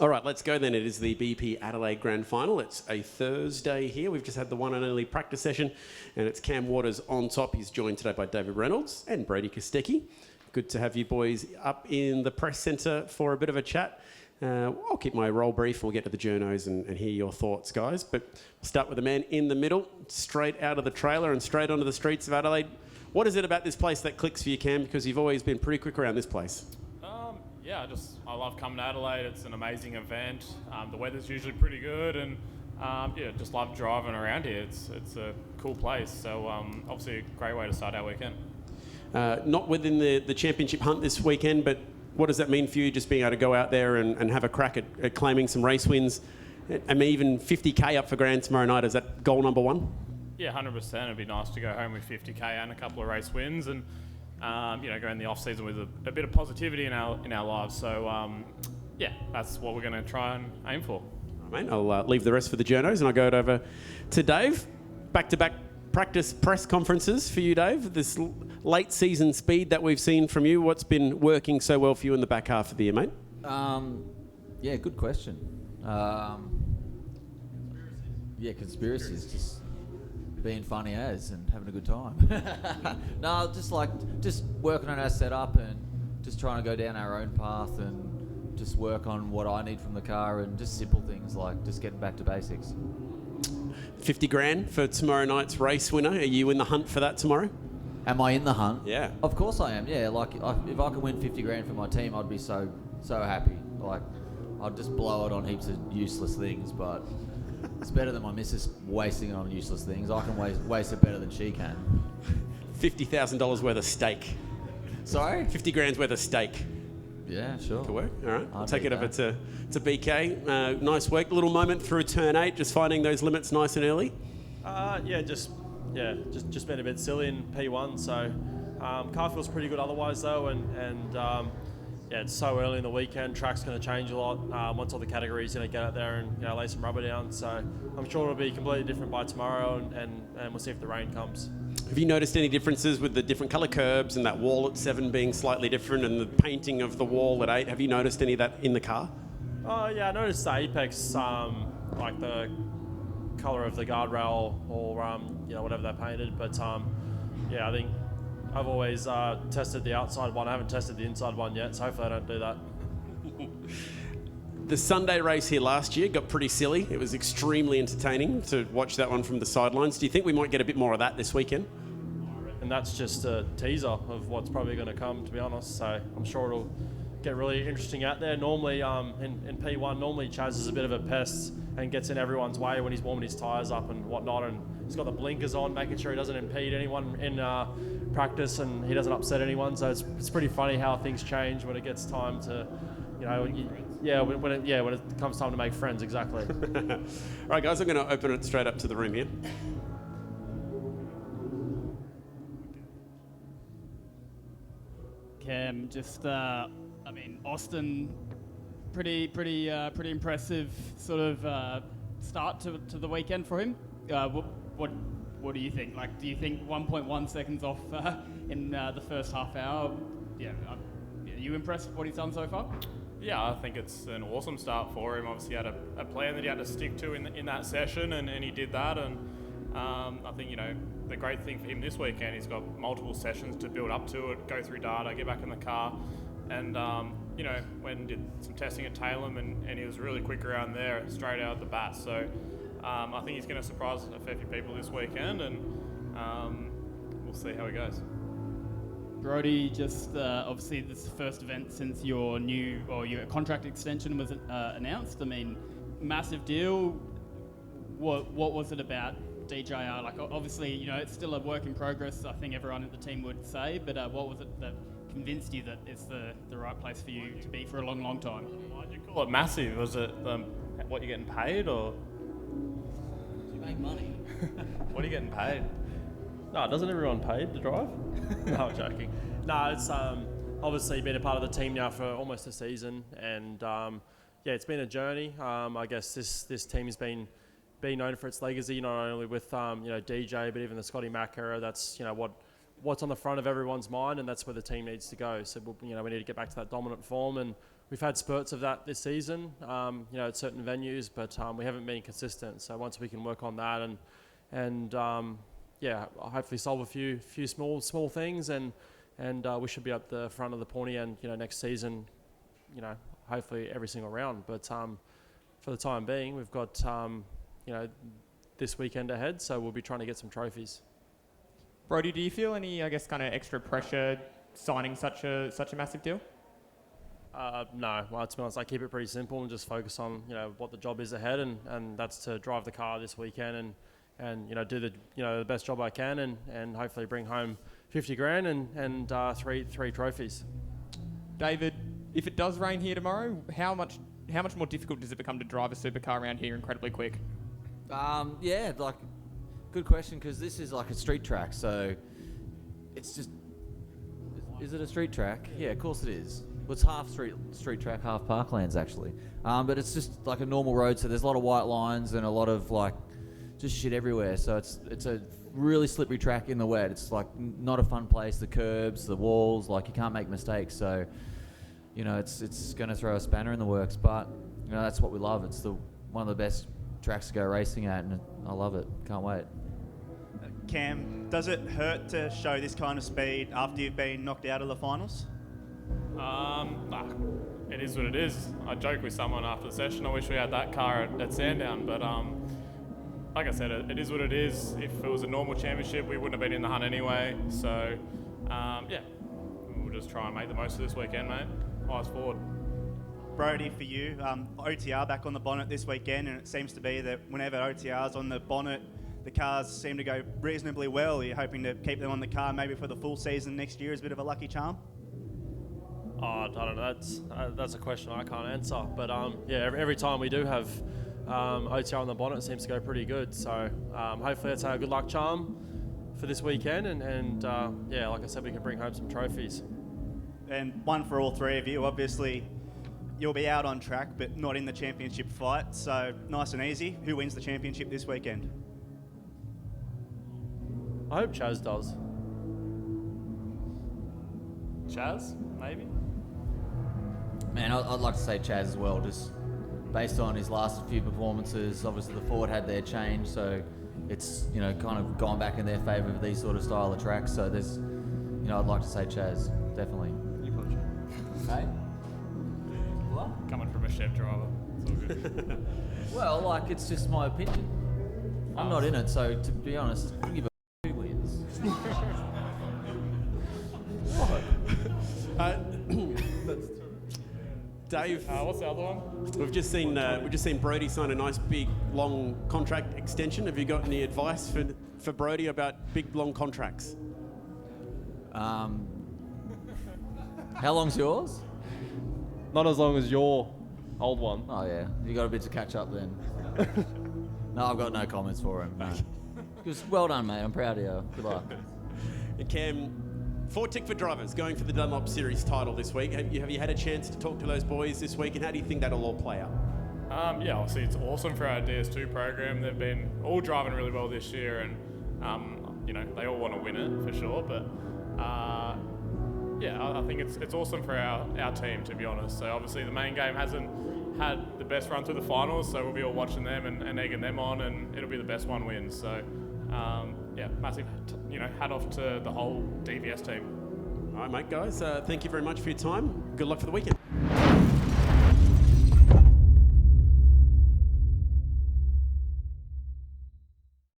All right, let's go then. It is the BP Adelaide Grand Final. It's a Thursday here. We've just had the one and only practice session, and it's Cam Waters on top. He's joined today by David Reynolds and Brodie Kostecki. Good to have you boys up in the press centre for a bit of a chat. I'll keep my role brief. We'll get to the journos and hear your thoughts, guys. But we'll start with the man in the middle, straight out of the trailer and straight onto the streets of Adelaide. What is it about this place that clicks for you, Cam? Because you've always been pretty quick around this place. I love coming to Adelaide. It's an amazing event. The weather's usually pretty good, and just love driving around here. It's a cool place. So obviously a great way to start our weekend. Not within the championship hunt this weekend, but what does that mean for you, just being able to go out there and have a crack at claiming some race wins? I mean, even 50k up for grand tomorrow night. Is that goal number one? Yeah, 100%. It'd be nice to go home with 50k and a couple of race wins, and go in the off season with a bit of positivity in our lives. So that's what we're going to try and aim for. All right, mate. I'll leave the rest for the journos, and I'll go over to Dave. Back-to-back practice press conferences for you, Dave. This late season speed that we've seen from you, what's been working so well for you in the back half of the year, mate? Good question. Conspiracies, just being funny as and having a good time. No, just working on our setup and just trying to go down our own path and just work on what I need from the car and just simple things like just getting back to basics. 50 grand for tomorrow night's race winner. Are you in the hunt for that tomorrow? Am I in the hunt? Yeah. Of course I am, yeah. If I could win 50 grand for my team, I'd be so happy. I'd just blow it on heaps of useless things, but it's better than my missus wasting it on useless things. I can waste it better than she can. $50,000 worth of steak. Sorry? 50 grand's worth of steak. Yeah, sure. Could work. All right. I'll take it over to BK. Nice work. Little moment through turn 8, just finding those limits nice and early. Just been a bit silly in P1. So car feels pretty good otherwise though, and it's so early in the weekend. Track's going to change a lot once all the categories get out there and lay some rubber down. So I'm sure it'll be completely different by tomorrow, and we'll see if the rain comes. Have you noticed any differences with the different colour curbs and that wall at 7 being slightly different and the painting of the wall at 8? Have you noticed any of that in the car? I noticed the apex, like the colour of the guardrail or whatever they painted. But I think I've always tested the outside one. I haven't tested the inside one yet, so hopefully I don't do that. The Sunday race here last year got pretty silly. It was extremely entertaining to watch that one from the sidelines. Do you think we might get a bit more of that this weekend? And that's just a teaser of what's probably going to come, to be honest. So I'm sure it'll get really interesting out there. Normally, in P1, normally Chaz is a bit of a pest and gets in everyone's way when he's warming his tyres up and whatnot. And he's got the blinkers on, making sure he doesn't impede anyone in practice and he doesn't upset anyone. So it's pretty funny how things change when it gets time to, when it comes time to make friends, exactly. All right, guys, I'm going to open it straight up to the room here. Cam, Austin, pretty impressive sort of start to the weekend for him. What do you think? Do you think 1.1 seconds off in the first half hour? Are you impressed with what he's done so far? Yeah, I think it's an awesome start for him. Obviously, he had a plan that he had to stick to in that session, and he did that. And I think, the great thing for him this weekend, he's got multiple sessions to build up to it, go through data, get back in the car. And, went and did some testing at Tailem, and he was really quick around there, straight out of the bat. So I think he's going to surprise a fair few people this weekend, and we'll see how he goes. Brodie, just obviously this is the first event since your contract extension was announced. I mean, massive deal. What was it about DJR? Obviously, it's still a work in progress, I think everyone at the team would say, but what was it that convinced you that it's the right place for you to be for a long, long time? Why did you call it massive? Was it what you're getting paid, or? Do you make money? What are you getting paid? No, doesn't everyone paid to drive? No, I'm joking. No, it's obviously been a part of the team now for almost a season, and it's been a journey. I guess this team has been known for its legacy, not only with DJ, but even the Scotty Mack era. That's what's on the front of everyone's mind, and that's where the team needs to go. So we need to get back to that dominant form, and we've had spurts of that this season, at certain venues, but we haven't been consistent. So once we can work on that and hopefully solve a few small things, and we should be at the front of the pointy end, next season, hopefully every single round. But for the time being, we've got this weekend ahead, so we'll be trying to get some trophies. Brodie, do you feel any, kind of extra pressure signing such a massive deal? No. Well, to be honest, I keep it pretty simple and just focus on what the job is ahead, and that's to drive the car this weekend and do the best job I can, and hopefully bring home 50 grand and three trophies. David, if it does rain here tomorrow, how much more difficult does it become to drive a supercar around here incredibly quick? Good question, because this is like a street track, so it's just... Is it a street track? Yeah, of course it is. Well, it's half street track, half parklands, actually. But it's just like a normal road, so there's a lot of white lines and a lot of, just shit everywhere. So it's a really slippery track in the wet. It's, not a fun place. The curbs, the walls, you can't make mistakes. So, it's going to throw a spanner in the works. But, that's what we love. It's one of the best tracks to go racing at, and I love it. Can't wait. Cam, does it hurt to show this kind of speed after you've been knocked out of the finals? It is what it is. I joked with someone after the session, I wish we had that car at Sandown, but like I said, it is what it is. If it was a normal championship, we wouldn't have been in the hunt anyway. So, we'll just try and make the most of this weekend, mate. Eyes forward. Brodie, for you, OTR back on the bonnet this weekend, and it seems to be that whenever OTR's on the bonnet, the cars seem to go reasonably well. Are you hoping to keep them on the car maybe for the full season next year as a bit of a lucky charm? Oh, I don't know. That's a question I can't answer. But every time we do have OTR on the bonnet, it seems to go pretty good. So hopefully that's a good luck charm for this weekend. And like I said, we can bring home some trophies. And one for all three of you. Obviously, you'll be out on track, but not in the championship fight. So nice and easy. Who wins the championship this weekend? I hope Chaz does. Chaz, maybe? Man, I'd like to say Chaz as well, just based on his last few performances. Obviously, the Ford had their change, so it's, kind of gone back in their favour with these sort of style of tracks. So there's, I'd like to say Chaz, definitely. You put Chaz. Hey? What? Coming from a Chev driver. It's all good. Well, it's just my opinion. I'm not in it, so to be honest, I don't give a who wins. Dave, What's the other one? we've just seen Brodie sign a nice big long contract extension. Have you got any advice for Brodie about big long contracts? How long's yours? Not as long as your old one. Oh yeah, you got a bit to catch up then. No, I've got no comments for him. No. Just well done, mate. I'm proud of you. Good luck. Cam, 4 Tickford drivers going for the Dunlop Series title this week. Have you had a chance to talk to those boys this week, and how do you think that'll all play out? Obviously it's awesome for our DS2 program. They've been all driving really well this year, and they all want to win it for sure. But I think it's awesome for our team, to be honest. So obviously the main game hasn't had the best run through the finals, so we'll be all watching them and egging them on, and it'll be the best one wins. So massive hat off to the whole DVS team. All right, mate, guys. Thank you very much for your time. Good luck for the weekend.